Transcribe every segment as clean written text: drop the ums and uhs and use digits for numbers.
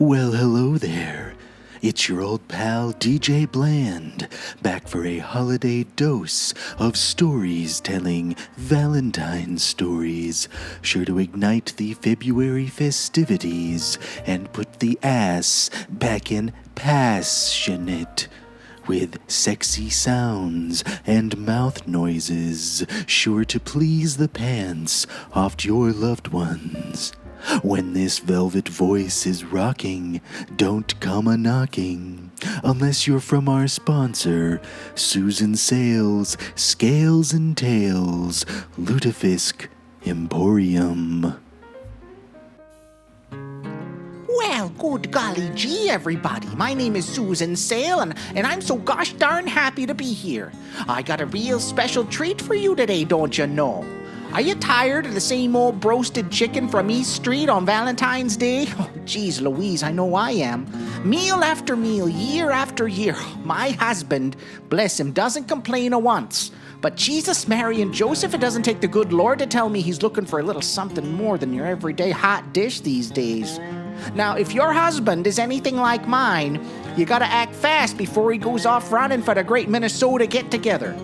Well, hello there. It's your old pal DJ Bland, back for a holiday dose of stories telling Valentine's stories, sure to ignite the February festivities and put the ass back in passionate. With sexy sounds and mouth noises, sure to please the pants off your loved ones. When this velvet voice is rocking, don't come a-knocking, unless you're from our sponsor, Susan Sales, Scales and Tails, Lutefisk Emporium. Well, good golly gee, everybody. My name is Susan Sale, and I'm so gosh darn happy to be here. I got a real special treat for you today, don't you know? Are you tired of the same old broasted chicken from East Street on Valentine's Day? Oh, geez Louise, I know I am. Meal after meal, year after year. My husband, bless him, doesn't complain a once. But Jesus, Mary, and Joseph, it doesn't take the good Lord to tell me he's looking for a little something more than your everyday hot dish these days. Now, if your husband is anything like mine, you gotta act fast before he goes off running for the great Minnesota get-together.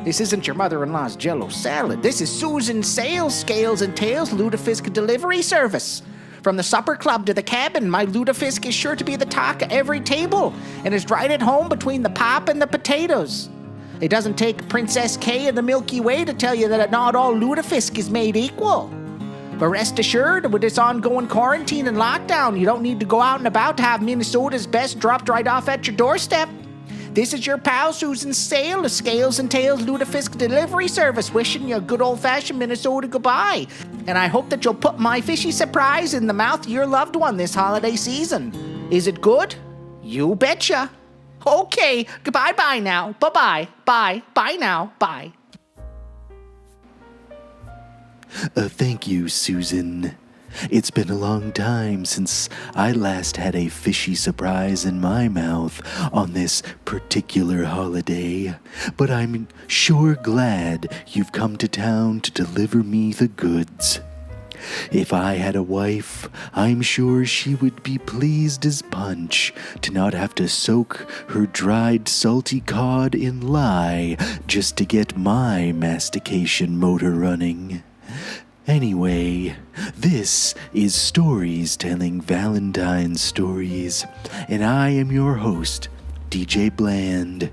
This isn't your mother-in-law's Jell-O salad. This is Susan Sales, Scales and Tails Lutefisk delivery service. From the supper club to the cabin, my Lutefisk is sure to be the talk of every table and is right at home between the pop and the potatoes. It doesn't take Princess K and the Milky Way to tell you that not all Lutefisk is made equal. But rest assured, with this ongoing quarantine and lockdown, you don't need to go out and about to have Minnesota's best dropped right off at your doorstep. This is your pal Susan Sale, the Scales and Tails Lutefisk delivery service, wishing you a good old-fashioned Minnesota goodbye. And I hope that you'll put my fishy surprise in the mouth of your loved one this holiday season. Is it good? You betcha. Okay, goodbye-bye now. Bye-bye. Bye. Bye now. Bye. Thank you, Susan. It's been a long time since I last had a fishy surprise in my mouth on this particular holiday, but I'm sure glad you've come to town to deliver me the goods. If I had a wife, I'm sure she would be pleased as punch to not have to soak her dried salty cod in lye just to get my mastication motor running. Anyway, this is Stories Telling Valentine's Stories, and I am your host, DJ Bland.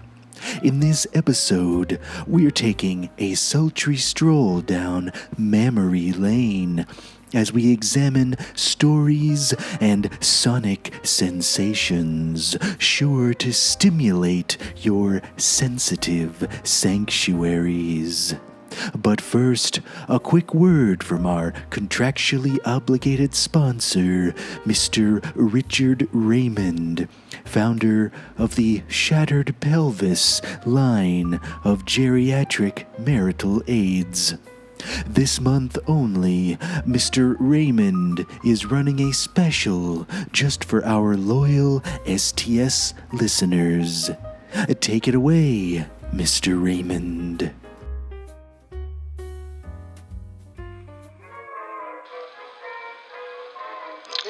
In this episode, we're taking a sultry stroll down memory lane as we examine stories and sonic sensations sure to stimulate your sensitive sanctuaries. But first, a quick word from our contractually obligated sponsor, Mr. Richard Raymond, founder of the Shattered Pelvis line of geriatric marital aids. This month only, Mr. Raymond is running a special just for our loyal STS listeners. Take it away, Mr. Raymond.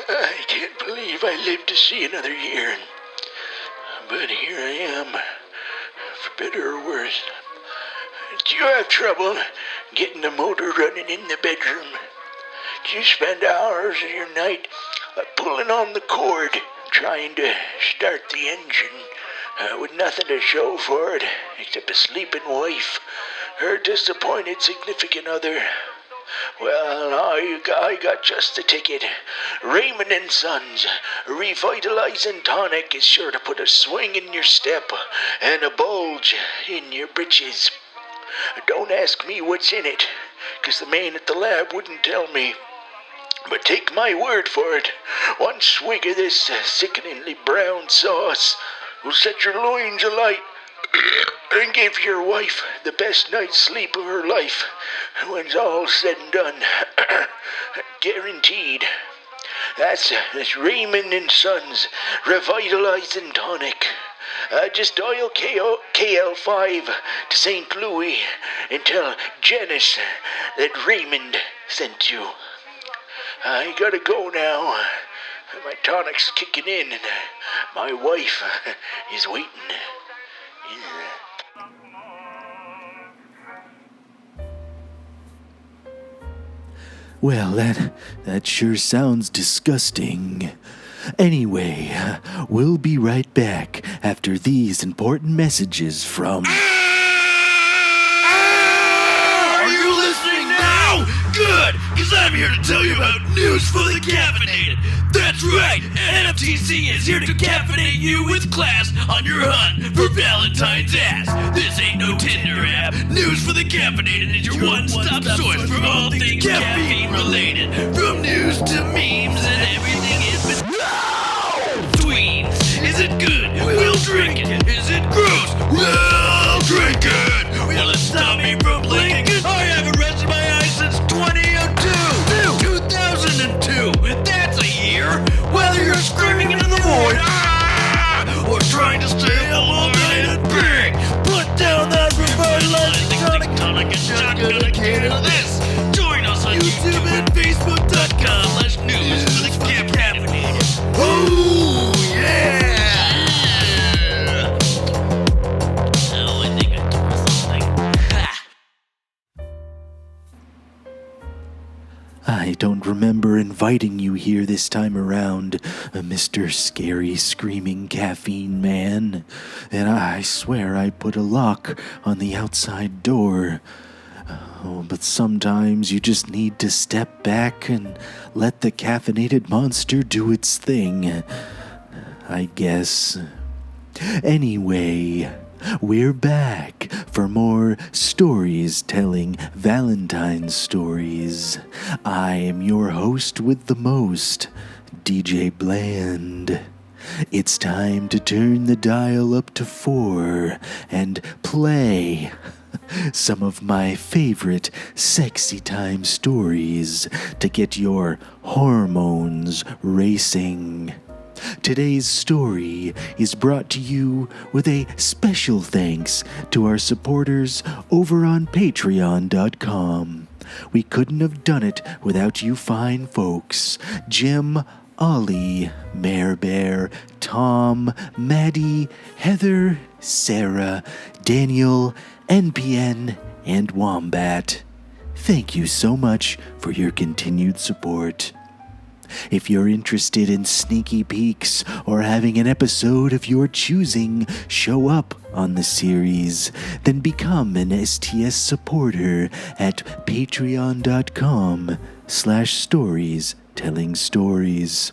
I can't believe I lived to see another year. But here I am, for better or worse. Do you have trouble getting the motor running in the bedroom? Do you spend hours of your night pulling on the cord, trying to start the engine, with nothing to show for it except a sleeping wife or a disappointed significant other? Well, I got just the ticket. Raymond & Sons Revitalizing Tonic is sure to put a swing in your step and a bulge in your britches. Don't ask me what's in it, 'cause the man at the lab wouldn't tell me. But take my word for it, one swig of this sickeningly brown sauce will set your loins alight and give your wife the best night's sleep of her life when it's all said and done. Guaranteed. That's Raymond & Sons Revitalizing Tonic. Just dial KL5 to St. Louis and tell Janice that Raymond sent you. I gotta go now. My tonic's kicking in, and my wife is waiting. Yeah. Well, that sure sounds disgusting. Anyway, we'll be right back after these important messages from... Are you listening now? Good, because I'm here to tell you about news for the caffeinated. That's right, NFTC is here to caffeinate you with class on your hunt for Valentine's ass. This ain't no Tinder app. News for the caffeinated is your one-stop source for all things caffeine related. From news to memes and everything in between. Tweets, is it good? We'll drink it. Is it gross? We'll drink it. Will it stop me from blinking? I haven't rested my eyes since 2002. 2002. That's a year. Whether you're screaming into the void, or trying to stay up all night and bang, put down that revitalizing tonic and shotgun a can of this. Join us on YouTube and Facebook.com/news for the caffeinated. Oh yeah! Oh, I think I tore something. Ha! I don't remember inviting you here this time around, Mr. Scary Screaming Caffeine Man. And I swear I put a lock on the outside door. Oh, but sometimes you just need to step back and let the caffeinated monster do its thing, I guess. Anyway, we're back for more Stories Telling Valentine's Stories. I am your host with the most, DJ Bland. It's time to turn the dial up to 4 and play some of my favorite sexy time stories to get your hormones racing. Today's story is brought to you with a special thanks to our supporters over on Patreon.com. We couldn't have done it without you fine folks. Jim, Ollie, Mare Bear, Tom, Maddie, Heather, Sarah, Daniel, NPN, and Wombat. Thank you so much for your continued support. If you're interested in sneaky peeks or having an episode of your choosing show up on the series, then become an STS supporter at patreon.com/stories telling stories.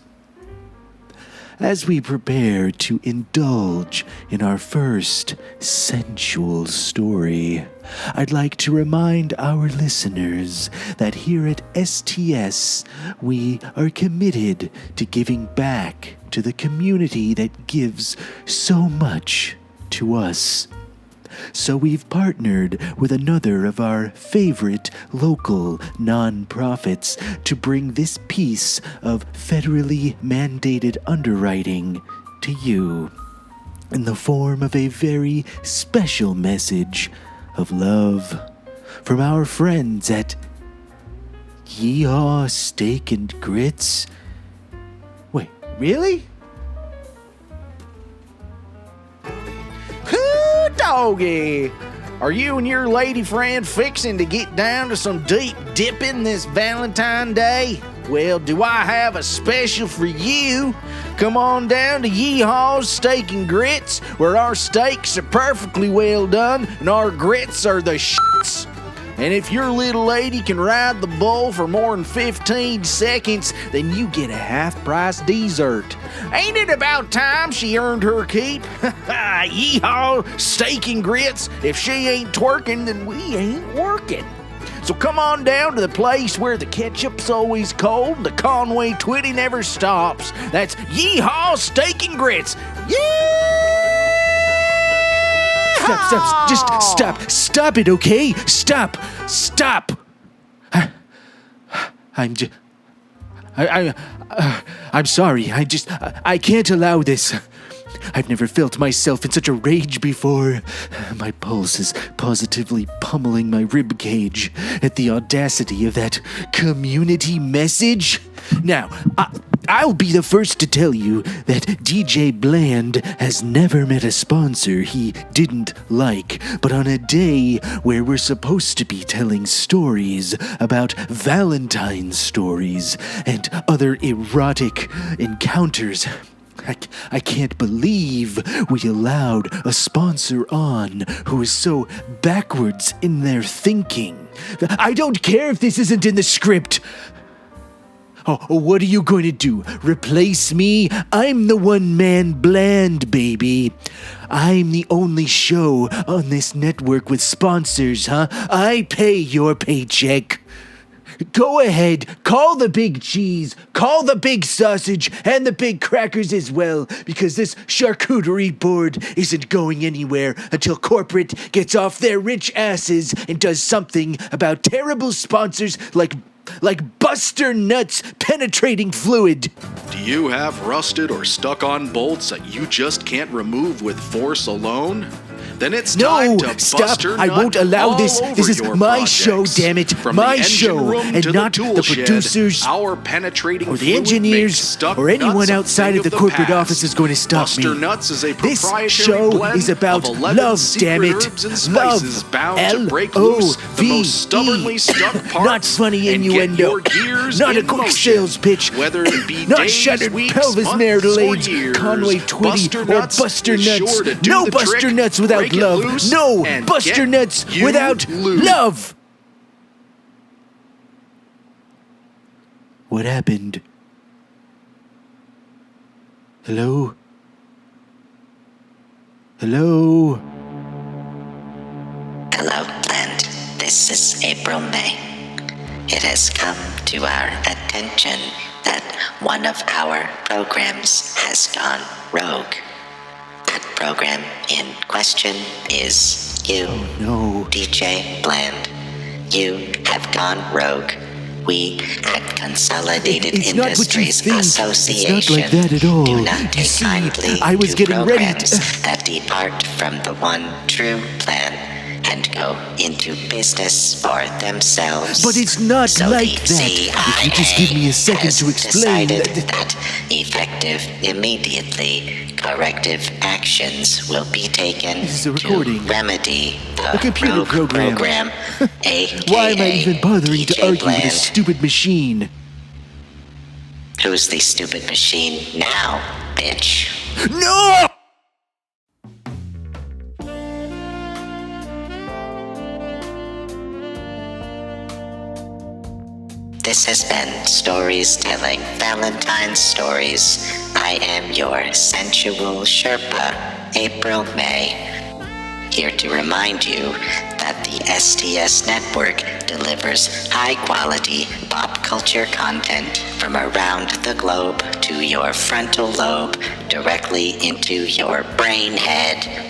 As we prepare to indulge in our first sensual story, I'd like to remind our listeners that here at STS, we are committed to giving back to the community that gives so much to us. So we've partnered with another of our favorite local non-profits to bring this piece of federally mandated underwriting to you in the form of a very special message of love from our friends at Yeehaw Steak and Grits. Wait, really? Doggy, are you and your lady friend fixing to get down to some deep dipping this Valentine Day? Well, do I have a special for you? Come on down to Yeehaw's Steak and Grits, where our steaks are perfectly well done and our grits are the shits. And if your little lady can ride the bull for more than 15 seconds, then you get a half-price dessert. Ain't it about time she earned her keep? Yeehaw, Steak and Grits. If she ain't twerking, then we ain't working. So come on down to the place where the ketchup's always cold and the Conway Twitty never stops. That's Yeehaw Steak and Grits. Yeah! Stop, just stop it, okay? Stop. I'm sorry, I can't allow this. I've never felt myself in such a rage before. My pulse is positively pummeling my rib cage at the audacity of that community message. Now, I'll be the first to tell you that DJ Bland has never met a sponsor he didn't like, but on a day where we're supposed to be telling stories about Valentine's stories and other erotic encounters, I can't believe we allowed a sponsor on who is so backwards in their thinking. I don't care if this isn't in the script. Oh, what are you going to do? Replace me? I'm the one-man Bland, baby. I'm the only show on this network with sponsors, huh? I pay your paycheck. Go ahead, call the big cheese, call the big sausage, and the big crackers as well, because this charcuterie board isn't going anywhere until corporate gets off their rich asses and does something about terrible sponsors like Buster Nuts penetrating fluid. Do you have rusted or stuck-on bolts that you just can't remove with force alone? Then it's time to stop. Buster I Nut won't allow all this. over This is your my projects. show, damn it. From My the engine show, room and to not tool the shed, producers our penetrating or the fluid engineers makes stuck or anyone nuts a outside thing of the the corporate past. office is going to stop Buster me. Nuts is a This proprietary show blend is about of 11 love, secret damn it. herbs and spices Love. bound to break loose the most stubbornly stuck parts Not funny and innuendo. get your gears Not in a quick motion. sales pitch. Whether it be Not days, shattered weeks, pelvis months, marital or aids, years, Conway Twitty, Buster or Nuts Buster is Nuts. sure to do No the Buster trick, Nuts without break it love. loose, No and Buster get Nuts you without loose. love. What happened? Hello? Hello? Hello, Blend. This is April May. It has come to our attention that one of our programs has gone rogue. That program in question is you, No. DJ Bland. You have gone rogue. We at Consolidated It's not what you Industries think. Association It's not like that at all. do not You take see, kindly I was to getting ready programs to- that depart from the one true plan and go into business for themselves. But it's not So like the that. If you just give me a second has to explain decided that- that effective immediately corrective actions will be taken This is a recording. to remedy the A computer rogue program. aka Why am I even bothering to DJ argue with Bland. a stupid machine? Who's the stupid machine now, bitch? No! This has been Stories Telling Valentine's Stories. I am your sensual Sherpa, April May. Here to remind you that the STS network delivers high-quality pop culture content from around the globe to your frontal lobe, directly into your brain head.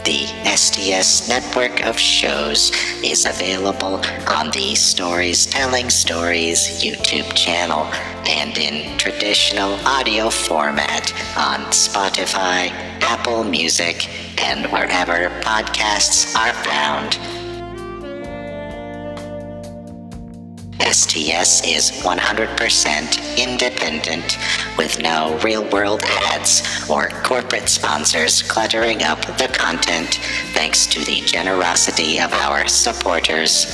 The STS network of shows is available on the Stories Telling Stories YouTube channel and in traditional audio format on Spotify, Apple Music, and wherever podcasts are found. STS is 100% independent, with no real-world ads or corporate sponsors cluttering up the content, thanks to the generosity of our supporters.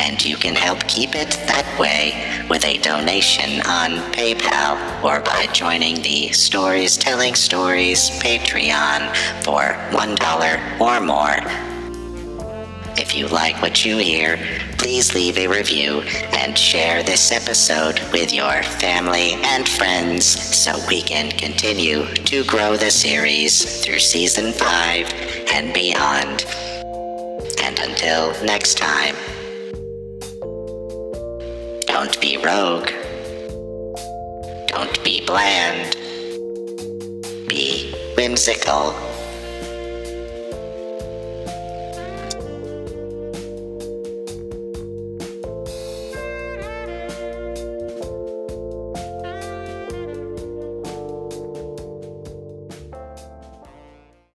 And you can help keep it that way with a donation on PayPal or by joining the Stories Telling Stories Patreon for $1 or more. If you like what you hear, please leave a review and share this episode with your family and friends so we can continue to grow the series through season 5 and beyond. And until next time, don't be rogue. Don't be bland. Be whimsical.